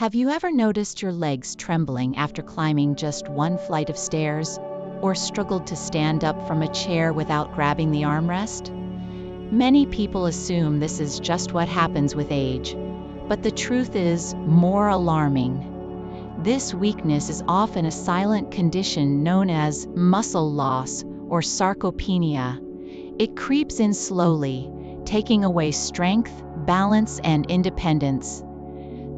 Have you ever noticed your legs trembling after climbing just one flight of stairs, or struggled to stand up from a chair without grabbing the armrest? Many people assume this is just what happens with age, but the truth is more alarming. This weakness is often a silent condition known as muscle loss or sarcopenia. It creeps in slowly, taking away strength, balance, and independence.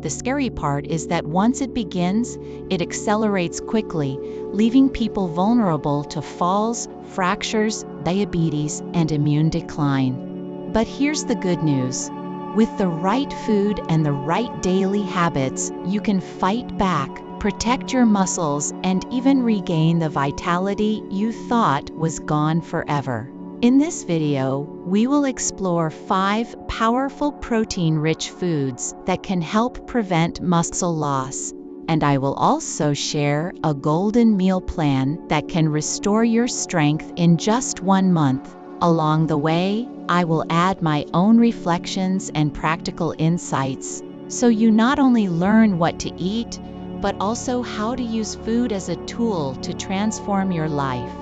The scary part is that once it begins, it accelerates quickly, leaving people vulnerable to falls, fractures, diabetes, and immune decline. But here's the good news. With the right food and the right daily habits, you can fight back, protect your muscles, and even regain the vitality you thought was gone forever. In this video, we will explore 5 powerful protein-rich foods that can help prevent muscle loss. And I will also share a golden meal plan that can restore your strength in just 1 month. Along the way, I will add my own reflections and practical insights, so you not only learn what to eat, but also how to use food as a tool to transform your life.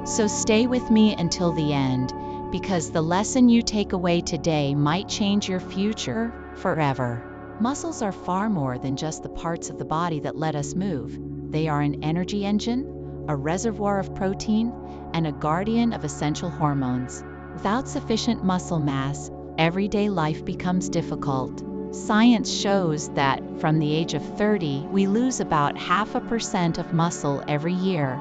So stay with me until the end, because the lesson you take away today might change your future forever. Muscles are far more than just the parts of the body that let us move. They are an energy engine, a reservoir of protein, and a guardian of essential hormones. Without sufficient muscle mass, everyday life becomes difficult. Science shows that from the age of 30, we lose about 0.5% of muscle every year.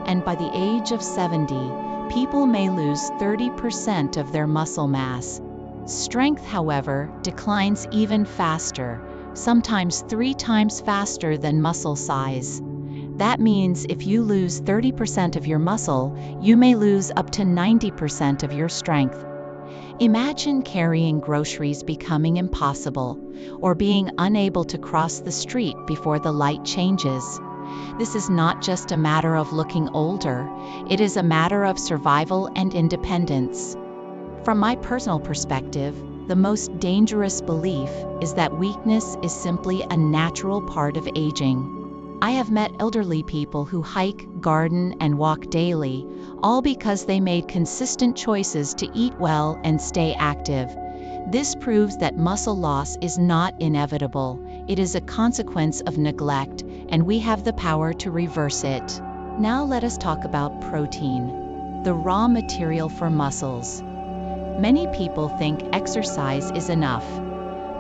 And by the age of 70, people may lose 30% of their muscle mass. Strength, however, declines even faster, sometimes 3 times faster than muscle size. That means if you lose 30% of your muscle, you may lose up to 90% of your strength. Imagine carrying groceries becoming impossible, or being unable to cross the street before the light changes. This is not just a matter of looking older, it is a matter of survival and independence. From my personal perspective, the most dangerous belief is that weakness is simply a natural part of aging. I have met elderly people who hike, garden, and walk daily, all because they made consistent choices to eat well and stay active. This proves that muscle loss is not inevitable. It is a consequence of neglect, and we have the power to reverse it. Now let us talk about protein, the raw material for muscles. Many people think exercise is enough.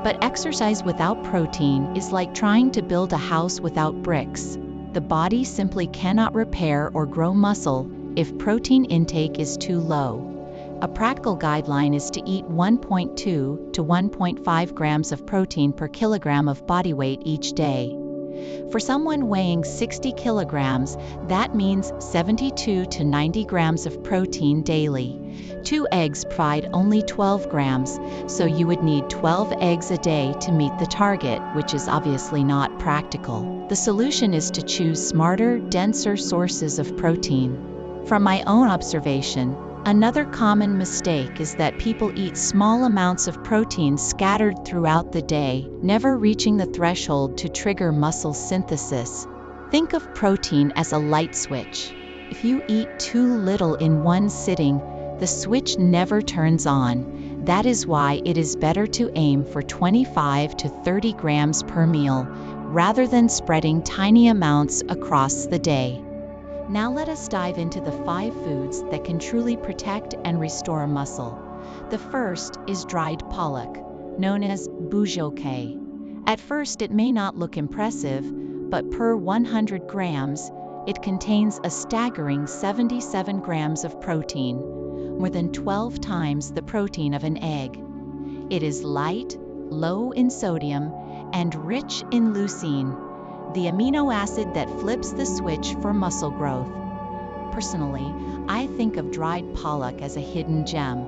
But exercise without protein is like trying to build a house without bricks. The body simply cannot repair or grow muscle if protein intake is too low. A practical guideline is to eat 1.2 to 1.5 grams of protein per kilogram of body weight each day. For someone weighing 60 kilograms, that means 72 to 90 grams of protein daily. 2 eggs provide only 12 grams, so you would need 12 eggs a day to meet the target, which is obviously not practical. The solution is to choose smarter, denser sources of protein. From my own observation, another common mistake is that people eat small amounts of protein scattered throughout the day, never reaching the threshold to trigger muscle synthesis. Think of protein as a light switch. If you eat too little in one sitting, the switch never turns on. That is why it is better to aim for 25 to 30 grams per meal, rather than spreading tiny amounts across the day. Now let us dive into the 5 foods that can truly protect and restore muscle. The first is dried pollock, known as bujouque. At first it may not look impressive, but per 100 grams, it contains a staggering 77 grams of protein, more than 12 times the protein of an egg. It is light, low in sodium, and rich in leucine, the amino acid that flips the switch for muscle growth. Personally, I think of dried pollock as a hidden gem.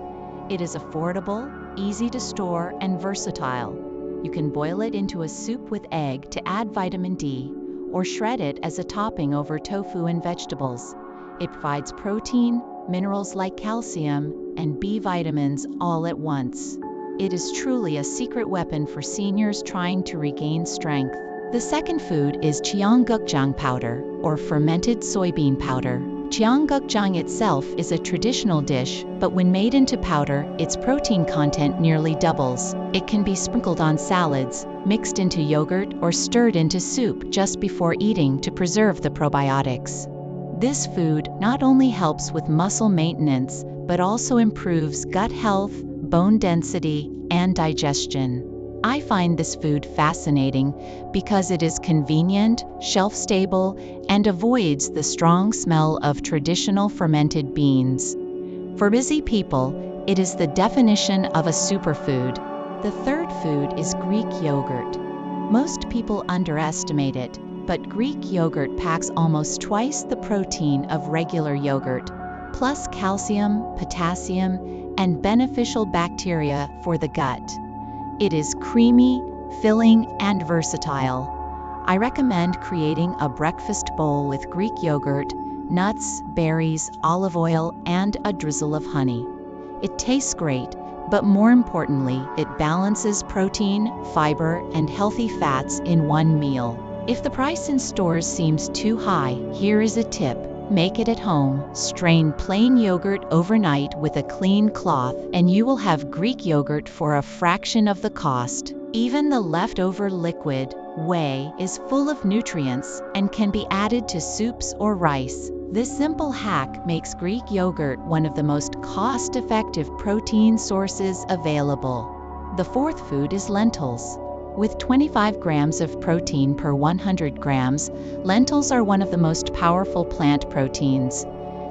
It is affordable, easy to store, and versatile. You can boil it into a soup with egg to add vitamin D, or shred it as a topping over tofu and vegetables. It provides protein, minerals like calcium, and B vitamins all at once. It is truly a secret weapon for seniors trying to regain strength. The second food is cheonggukjang powder, or fermented soybean powder. Cheonggukjang itself is a traditional dish, but when made into powder, its protein content nearly doubles. It can be sprinkled on salads, mixed into yogurt, or stirred into soup just before eating to preserve the probiotics. This food not only helps with muscle maintenance, but also improves gut health, bone density, and digestion. I find this food fascinating because it is convenient, shelf-stable, and avoids the strong smell of traditional fermented beans. For busy people, it is the definition of a superfood. The third food is Greek yogurt. Most people underestimate it, but Greek yogurt packs almost twice the protein of regular yogurt, plus calcium, potassium, and beneficial bacteria for the gut. It is creamy, filling, and versatile. I recommend creating a breakfast bowl with Greek yogurt, nuts, berries, olive oil, and a drizzle of honey. It tastes great, but more importantly, it balances protein, fiber, and healthy fats in one meal. If the price in stores seems too high, here is a tip. Make it at home. Strain plain yogurt overnight with a clean cloth, and you will have Greek yogurt for a fraction of the cost. Even the leftover liquid, whey, is full of nutrients and can be added to soups or rice. This simple hack makes Greek yogurt one of the most cost-effective protein sources available. The fourth food is lentils. With 25 grams of protein per 100 grams, lentils are one of the most powerful plant proteins.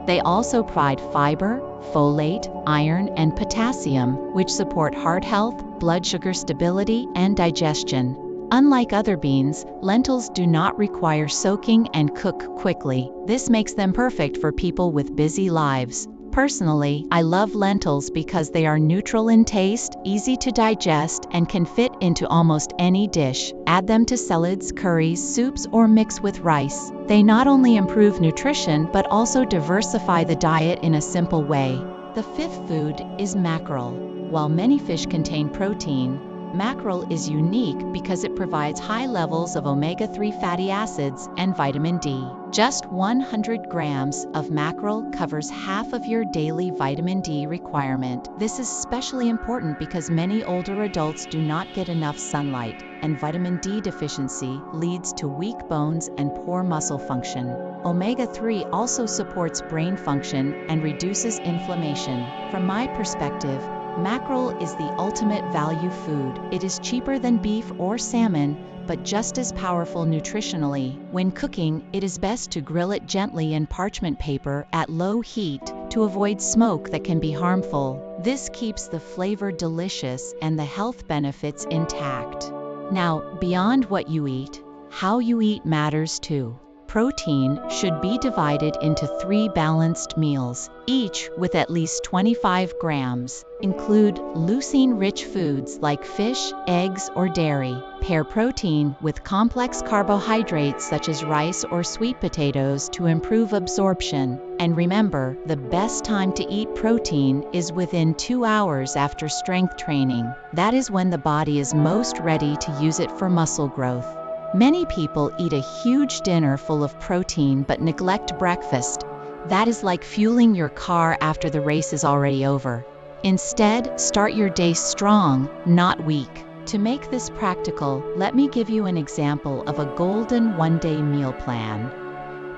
They also provide fiber, folate, iron, and potassium, which support heart health, blood sugar stability, and digestion. Unlike other beans, lentils do not require soaking and cook quickly. This makes them perfect for people with busy lives. Personally, I love lentils because they are neutral in taste, easy to digest, and can fit into almost any dish. Add them to salads, curries, soups, or mix with rice. They not only improve nutrition, but also diversify the diet in a simple way. The fifth food is mackerel. While many fish contain protein, mackerel is unique because it provides high levels of omega-3 fatty acids and vitamin D. Just 100 grams of mackerel covers half of your daily vitamin D requirement. This is especially important because many older adults do not get enough sunlight, and vitamin D deficiency leads to weak bones and poor muscle function. Omega-3 also supports brain function and reduces inflammation. From my perspective, mackerel is the ultimate value food. It is cheaper than beef or salmon, but just as powerful nutritionally. When cooking, it is best to grill it gently in parchment paper at low heat to avoid smoke that can be harmful. This keeps the flavor delicious and the health benefits intact. Now, beyond what you eat, how you eat matters too. Protein should be divided into 3 balanced meals, each with at least 25 grams. Include leucine-rich foods like fish, eggs, or dairy. Pair protein with complex carbohydrates such as rice or sweet potatoes to improve absorption. And remember, the best time to eat protein is within 2 hours after strength training. That is when the body is most ready to use it for muscle growth. Many people eat a huge dinner full of protein but neglect breakfast. That is like fueling your car after the race is already over. Instead, start your day strong, not weak. To make this practical, let me give you an example of a golden one-day meal plan.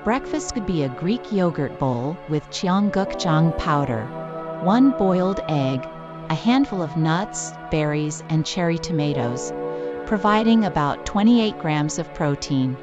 Breakfast could be a Greek yogurt bowl with cheonggukjang powder, 1 boiled egg, a handful of nuts, berries, and cherry tomatoes, providing about 28 grams of protein.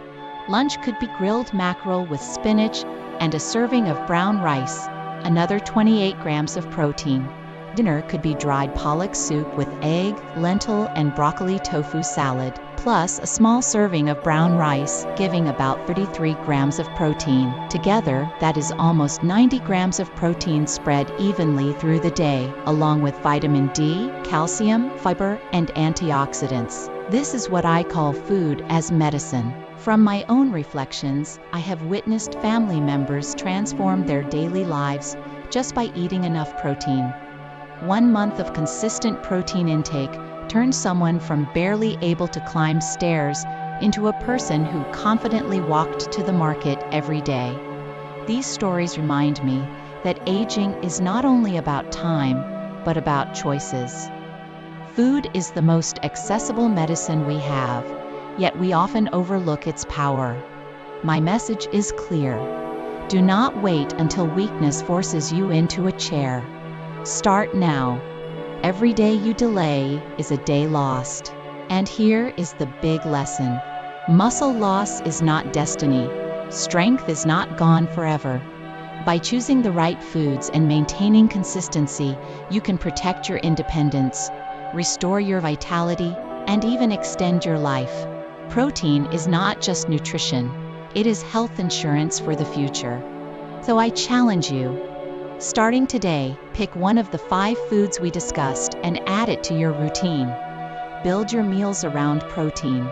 Lunch could be grilled mackerel with spinach and a serving of brown rice, another 28 grams of protein. Dinner could be dried pollock soup with egg, lentil, and broccoli tofu salad, plus a small serving of brown rice, giving about 33 grams of protein. Together, that is almost 90 grams of protein spread evenly through the day, along with vitamin D, calcium, fiber, and antioxidants. This is what I call food as medicine. From my own reflections, I have witnessed family members transform their daily lives just by eating enough protein. 1 month of consistent protein intake turned someone from barely able to climb stairs into a person who confidently walked to the market every day. These stories remind me that aging is not only about time, but about choices. Food is the most accessible medicine we have, yet we often overlook its power. My message is clear. Do not wait until weakness forces you into a chair. Start now. Every day you delay is a day lost. And here is the big lesson. Muscle loss is not destiny. Strength is not gone forever. By choosing the right foods and maintaining consistency, you can protect your independence, restore your vitality, and even extend your life. Protein is not just nutrition, it is health insurance for the future. So I challenge you. Starting today, pick one of the 5 foods we discussed and add it to your routine. Build your meals around protein.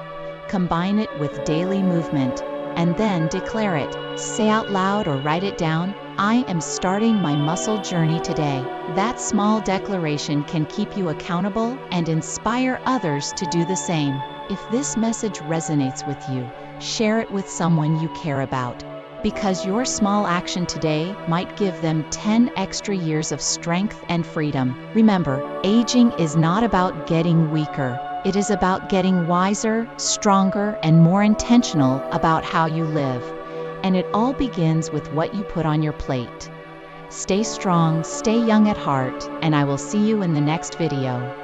Combine it with daily movement, and then declare it. Say out loud or write it down, I am starting my muscle journey today. That small declaration can keep you accountable and inspire others to do the same. If this message resonates with you, share it with someone you care about. Because your small action today might give them 10 extra years of strength and freedom. Remember, aging is not about getting weaker. It is about getting wiser, stronger, and more intentional about how you live. And it all begins with what you put on your plate. Stay strong, stay young at heart, and I will see you in the next video.